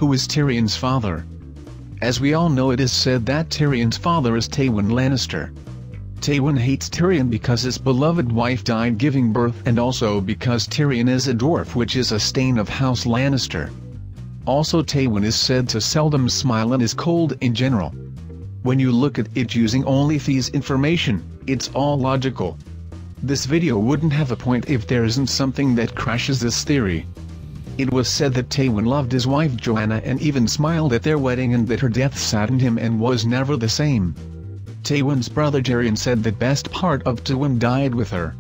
who is Tyrion's father? As we all know, it is said that Tyrion's father is Tywin Lannister. Tywin hates Tyrion because his beloved wife died giving birth, and also because Tyrion is a dwarf, which is a stain of House Lannister. Also, Tywin is said to seldom smile and is cold in general. When you look at it using only this information, it's all logical. This video wouldn't have a point if there isn't something that crashes this theory. It was said that Tywin loved his wife Joanna and even smiled at their wedding, and that her death saddened him and was never the same. Tywin's brother Tyrion said that best part of Tywin died with her.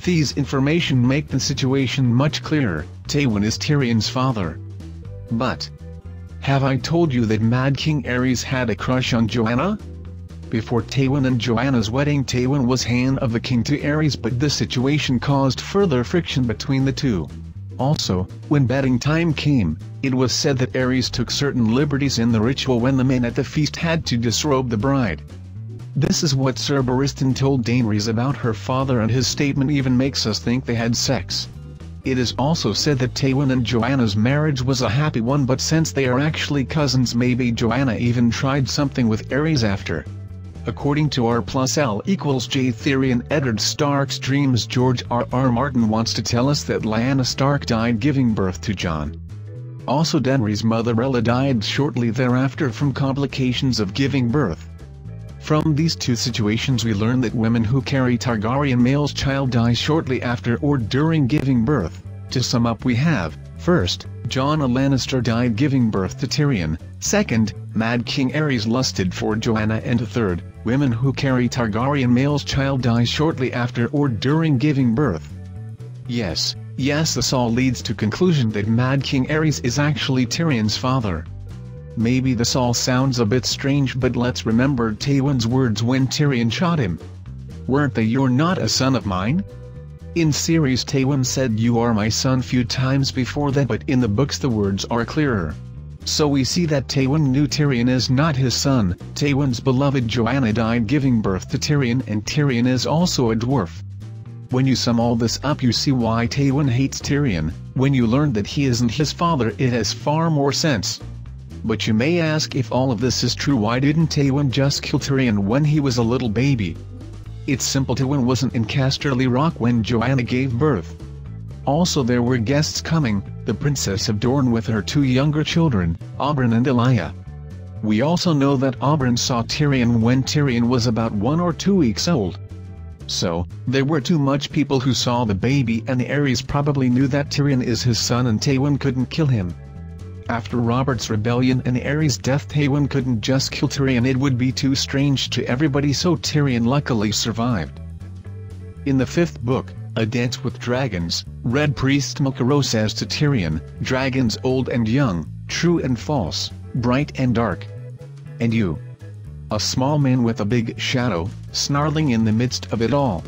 These information make the situation much clearer. Tywin is Tyrion's father. But have I told you that Mad King Aerys had a crush on Joanna? Before Tywin and Joanna's wedding, Tywin was hand of the king to Aerys, but this situation caused further friction between the two. Also, when bedding time came, it was said that Aerys took certain liberties in the ritual when the men at the feast had to disrobe the bride. This is what Ser Barristan told Daenerys about her father, and his statement even makes us think they had sex. It is also said that Tywin and Joanna's marriage was a happy one, but since they are actually cousins, maybe Joanna even tried something with Aerys after. According to R+L=J theory and Eddard Stark's dreams, George R.R. Martin wants to tell us that Lyanna Stark died giving birth to Jon. Also, Daenerys' mother Ella died shortly thereafter from complications of giving birth. From these two situations we learn that women who carry Targaryen male's child die shortly after or during giving birth. To sum up, we have, first, Jon Lannister died giving birth to Tyrion; second, Mad King Aerys lusted for Joanna; and third, women who carry Targaryen male's child die shortly after or during giving birth. Yes, this all leads to conclusion that Mad King Aerys is actually Tyrion's father. Maybe this all sounds a bit strange, but let's remember Tywin's words when Tyrion shot him. Weren't they "You're not a son of mine"? In series Tywin said "You are my son" few times before that, but in the books the words are clearer. So we see that Tywin knew Tyrion is not his son. Tywin's beloved Joanna died giving birth to Tyrion, and Tyrion is also a dwarf. When you sum all this up, you see why Tywin hates Tyrion. When you learn that he isn't his father, it has far more sense. But you may ask, if all of this is true, why didn't Tywin just kill Tyrion when he was a little baby? It's simple. Tywin wasn't in Casterly Rock when Joanna gave birth. Also, there were guests coming, the Princess of Dorne with her two younger children, Oberyn and Elia. We also know that Oberyn saw Tyrion when Tyrion was about 1 or 2 weeks old. So, there were too much people who saw the baby, and Aerys probably knew that Tyrion is his son and Tywin couldn't kill him. After Robert's rebellion and Aerys' death, Tywin couldn't just kill Tyrion, it would be too strange to everybody, so Tyrion luckily survived. In the 5th book, A Dance with Dragons, Red Priest Malcaro says to Tyrion, "Dragons old and young, true and false, bright and dark. And you? A small man with a big shadow, snarling in the midst of it all."